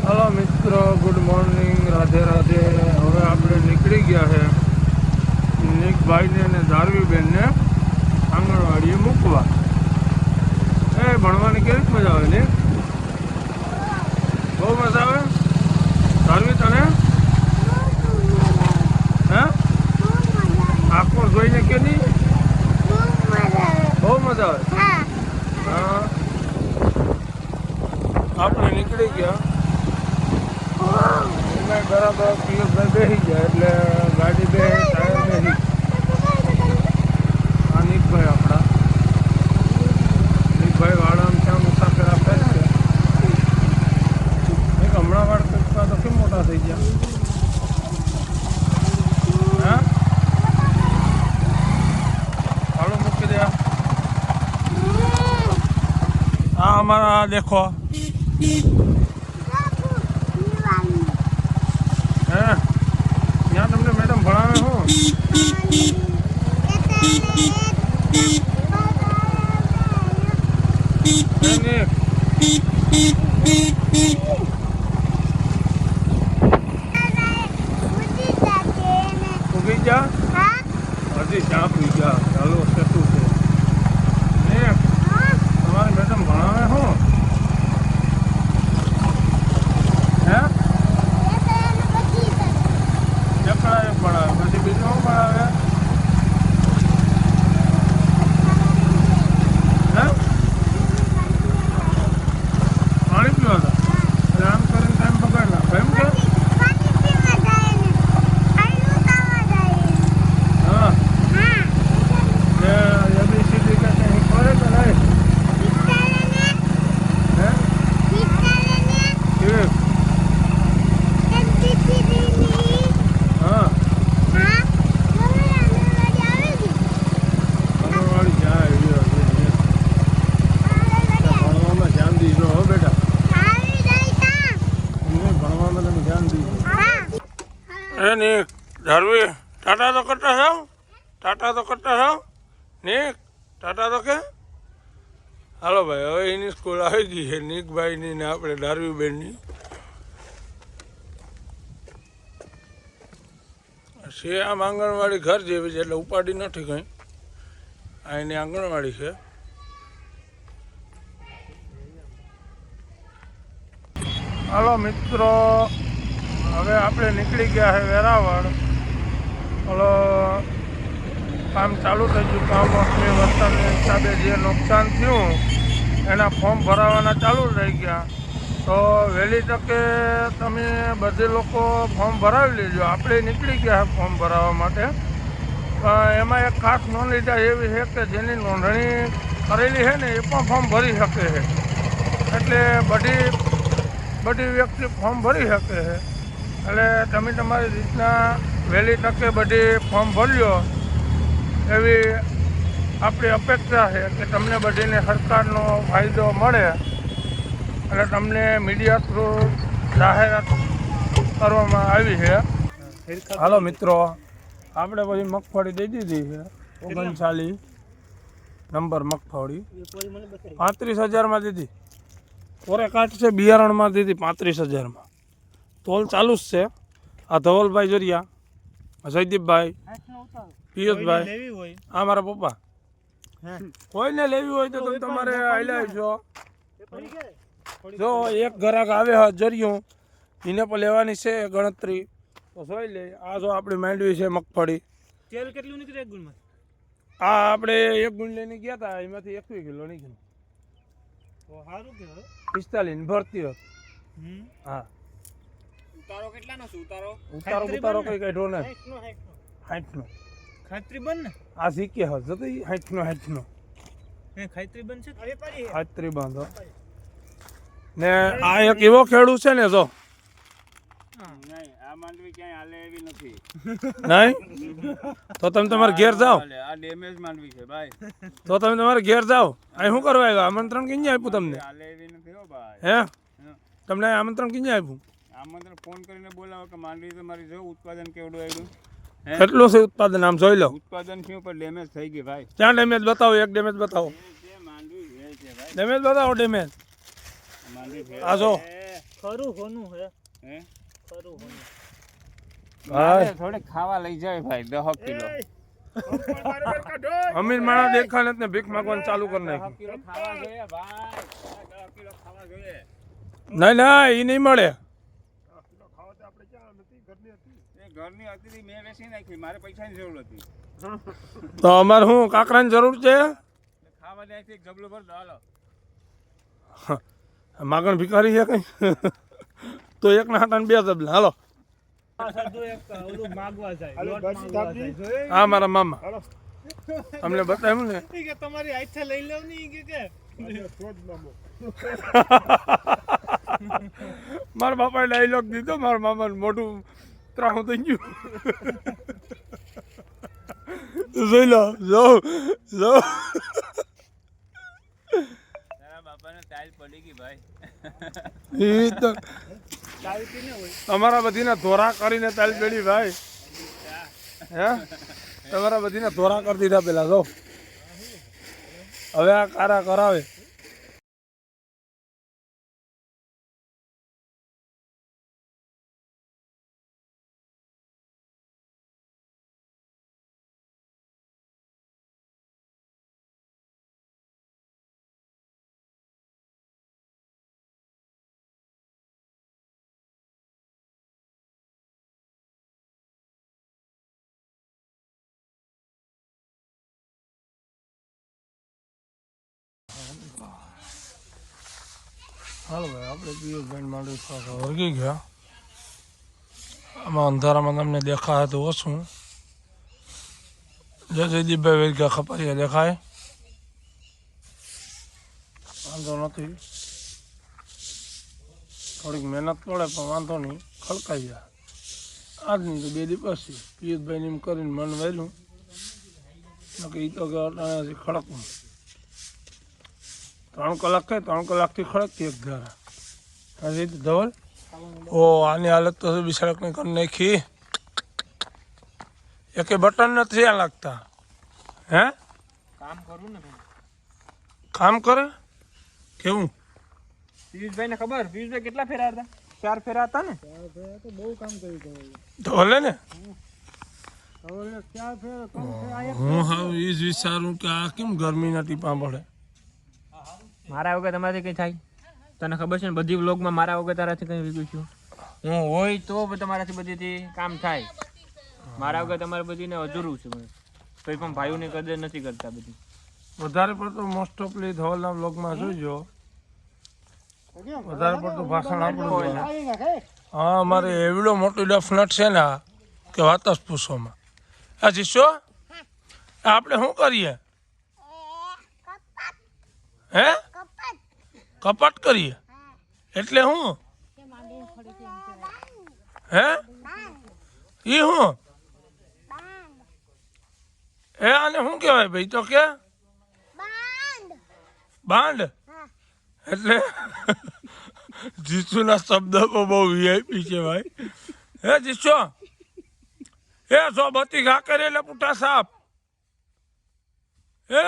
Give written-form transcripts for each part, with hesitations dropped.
Hello मित्रों, good morning, Radhe Radhe. હવે આપણે નીકળી ગયા છે નીકભાઈને અને ધારવીબેનને આંગણવાડીએ મૂકવા। ભણવાની કેવી મજા આવે ને? બહુ મજા આવે। ધારવી તને હે આંખો જોઈને કે નહીં? બહુ મજા આવે। હા, આપણે નીકળી ગયા। બરાબર પિયુષભાઈ બેસી ગયા એટલે ગાડી બે ટાયર બેસી। આ નીકભાઈ આપણા નીકભાઈ વાળામાં ત્યાં મુસાફર આપે છે। એક હમણાં વાળ કૂકતા તો કેમ મોટા થઈ ગયા? હા, હાલો મૂકી દે। આ અમારા દેખો ત્યાં તમને મેડમ ભણાવે હું ઉગી જા હજી ચા પી ગયા। ચાલો કેટલું છે તમારી મેડમ ભણાવે હું હે? ભણાવે પછી બીજું શું ભણાવે? હે પાણી પીવા હતા એટલે આમ કરીને ટાઈમ પકડ નાખો એમ કે? હા એબીસીડી કે કંઈ કરે કે નહીં? હે કેવી? नहीं धारवी टाटा तो करता था, टाटा तो करता था नहीं, टाटा तो क्या? हालो भाई હવે એની સ્કૂલ આવી ગઈ છે નીકભાઈની ને આપણે ધારવીબેનની છે। આમ આંગણવાડી ઘર જેવી છે એટલે ઉપાડી નથી કંઈ। આ એની આંગણવાડી છે। હાલો મિત્રો, હવે આપણે નીકળી ગયા છે વેરાવળ। ઓલો કામ ચાલુ થઈ ગયું। કમોસમી વરસાદના હિસાબે જે નુકસાન થયું એના ફોર્મ ભરાવાના ચાલુ થઈ ગયા। તો વહેલી તકે તમે બધે લોકો ફોર્મ ભરાવી લેજો। આપણે નીકળી ગયા ફોર્મ ભરાવવા માટે। એમાં એક ખાસ નોંધણીતા એવી છે કે જેની નોંધણી કરેલી છે ને એ પણ ફોર્મ ભરી શકે છે। એટલે બધી વ્યક્તિ ફોર્મ ભરી શકે છે। એટલે તમે તમારી રીતના વહેલી તકે બધી ફોર્મ ભર્યો એવી આપણી અપેક્ષા છે કે તમને બધીને સરકારનો ફાયદો મળે। એટલે તમને મીડિયા થ્રુ જાહેરાત કરવામાં આવી છે। હાલો મિત્રો, આપણે પછી મગફળી દઈ દીધી છે 39 નંબર મગફળી 35,000માં દીધી। કોરે કાચ છે બિયારણમાં દીધી 35,000માં। તોલ ચાલુ જ છે। આ ધવલભાઈ જોરિયા, જયદીપભાઈ, પિયુષભાઈ, આ મારા પપ્પા। કોઈને લેવી હોય તો તમે તમારે આયલા છો। જો એક ગ્રાહક આવે જરિયું એને પણ લેવાની છે ગણતરી તો જોઈ લે। આ જો આપણી માંડવી છે મગફળી। તેલ કેટલું નીકળે એક ગુણમાં? આ આપણે એક ગુણ લઈને ગયા હતા એમાંથી 21 કિલો નીકળ્યું। તો સારું કહેવાય। 45 ભરતી હોત। હા, ઉતારો કેટલાનો છે? ઉતારો કઈ કાઢ્યો ને 60 નો ખાતરી બન ને આ શીખે હો જતો 60 નો ખાતરી બન છે। ખાતરી બાંધો ને આ એક એવો ખેડૂત છે ને જો નહીં આ માંડવી ક્યાંય હાલે એવી નથી નહીં। તો તમે તમારે ઘેર જાઓ। આ ડેમેજ માંડવી છે ભાઈ। તો તમે તમારે ઘેર જાઓ। અહીં શું કરવા આવ્યા? આમંત્રણ ક્યાં આપ્યું તમને? હાલે એવી નથી હો ભાઈ। હે તમને આમંત્રણ ક્યાં આપ્યું? આમંત્રણ ફોન કરીને બોલાવો કે માંડવી તમારી જો ઉત્પાદન કેવડું આવ્યું। કેટલું છે ઉત્પાદન? આમ જોઈ લો ઉત્પાદન થયું પણ ડેમેજ થઈ ગઈ ભાઈ। ક્યાં ડેમેજ બતાવો? એક ડેમેજ બતાવો। ડેમેજ બતાવો। ડેમેજ આ જો ખરું હોનું હે હે ખરું હોનું ભાઈ થોડે ખાવા લઈ જાય ભાઈ 10 કિલો અમીર માણા દેખા ને ભીખ માંગવાનું ચાલુ કરી 10 નાખ્યું. કિલો ખાવા જોઈએ ભાઈ 10 કિલો ખાવા જોઈએ નહીં ના એ નહીં મળે. એ ઘરની હતી મેં વેચી નાખી મારે પૈસાની જરૂર હતી તો અમારે શું કાકરાની જરૂર છે? ખાવા જાય છે જબલું ભર હાલો માગણ ભિખારી છે કઈ? તો એકના હાટાને 2 જબલા હાલો. ઓલું માગવા જાય લોટ માગવા જાય આ મારા મામા તમને બતાવ્યું ને કે તમારી આઈથે લઈ લેવ ની કે મારા બાપાએ ડાયલોગ દીધો મારા મામાને મોઢું ત્રાહું થઈ ગયું. જોઈ લો જો તારા બાપાને ટાઈલ પડી ગઈ ભાઈ એ તો તમારા બધીને ધોરા કરીને તાલ પેડી ભાઈ હે તમારા બધીને ધોરા કરી દીધા પેલા જો હવે આ કારા કરાવે. હાલો ભાઈ આપણે પિયુષભાઈ માંડવી ખાવા વર્ગી ગયા. આમાં અંધારામાં તમને દેખાય તો ઓછું. જય જયદીપભાઈ વર્ગ્યા ખપારિયા દેખાય વાંધો નથી. થોડીક મહેનત પડે પણ વાંધો નહીં ખડકાઈ જાય. આજની તો 2 દિવસ છે પિયુષભાઈને એમ કરીને મન વહેલું નક્કી એ તો કે અટાણાથી ખડકવું 3 કલાક થાય 3 કલાકથી ખડકતી એક ધારા. હજી ધવલ ઓ આની હાલત તો બિસાડકને કરી નાખી. એકે બટન નથી આ લાગતા. હે કામ કરું ને કામ કરે કેવું? પિયુષભાઈ ને ખબર પિયુષભાઈ કેટલા ફેરા હતા 4 ફેરા હતા ને 4 ફેરા તો બહુ કામ કર્યું ધવલે ને 4 ફેરા હું હાવ એ જ વિચારું કે આ કેમ ગરમીના ટીપા પડે. મારા વગર તમારાથી કઈ થાય તને ખબર છે ને બધી વ્લોગમાં મારા વગર તારાથી કઈ વીગું છું હું હોય તો તમારાથી બધીથી કામ થાય મારા વગર તમારે બધીને અધૂરું છે કોઈ પણ ભાઈઓની કદર નથી કરતા બધી વધારે પડતો મોસ્ટ ઓફલી ધવલના બ્લોગમાં જોઈજો વધારે પડતું ભાષણ આપણું હોય. હા અમારે એવડો મોટો ડફનટ છે ને કે વાત જ પૂછોમાં. આ જીશો આપણે શું કરીએ? હે કપટ કરીએ એટલે હું હે ઈ હું એ આને શું કહેવાય ભાઈ? તો કે બાંડ એટલે જીસુના શબ્દ બહુ વીઆઈપી છે ભાઈ. હે જીસો એ સો બત્તી ઘા કરે એટલે પુઠા સાપ એ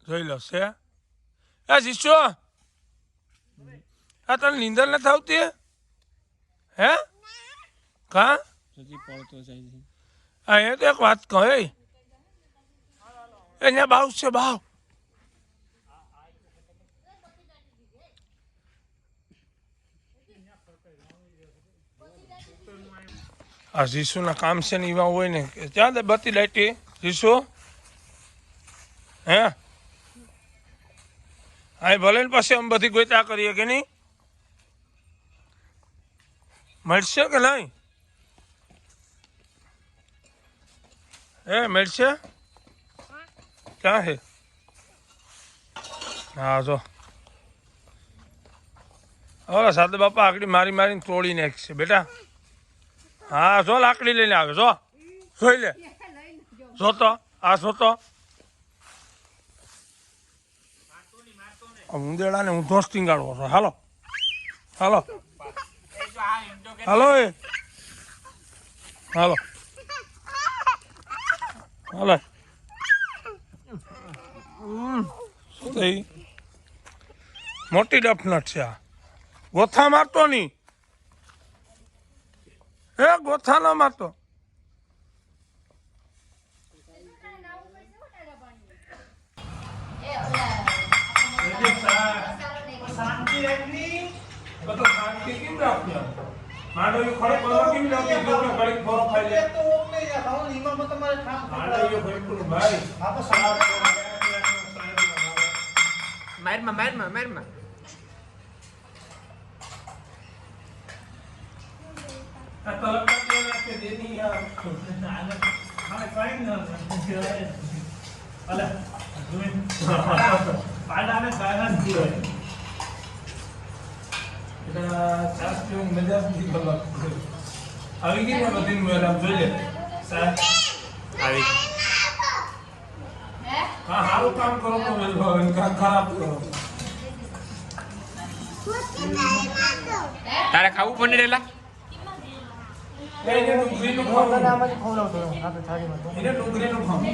જોઈ લો છે. એ જીસો આ તને નીંદર નથી આવતી? હે કા હા એ તો એક વાત કહે એને બાવ છે બાવ આ જીસુના કામ છે ને એવા હોય ને કે ત્યાં દે બત્તી લાઈટી જીસુ હે હા ભલે ને પછી અમે બધી ગોતા કરીએ કે નહીં? મળશે કે નહીં? એ મળશે ક્યાં છે? હા જો હવે સાદા બાપા આકડી મારી મારીને તોડી નાખશે બેટા. હા જો લાકડી લઈને આવે જો જોઈ લે જોતો આ જોતો ઉંદેડા ને હું ધોસ્તી ગાળવો છો. હાલો હાલો હાલો એ હાલો હાલો શું થઈ મોટી ડફનટ છે આ ગોથા મારતો નહીં. ગોથા ના મારતો. બધું શાંતિ કેમ રાખજો? માનો એ ખડે પડવા કેમ રાખી જો કે ઘડીક ફોરો ખાઈ લે. માનો એ ઘડીક પડું ભાઈ. મારમાં આ તો લપટ નાખે દેની યાર. હા કાઈ ન અલે પાડાને કાયન દીવે એટલે ચાસ પીવું મજા નથી ખબર. આવી ગઈ ને બધી મેડમ જોઈએ સાહેબ. આવી હા સારું કામ કરો તો વેલભાવ ખરાબ કરો. તારે ખાવું પનીરેલા એને ડુંગળીનું ખાવું. એને ડુંગળીનું ખાવું.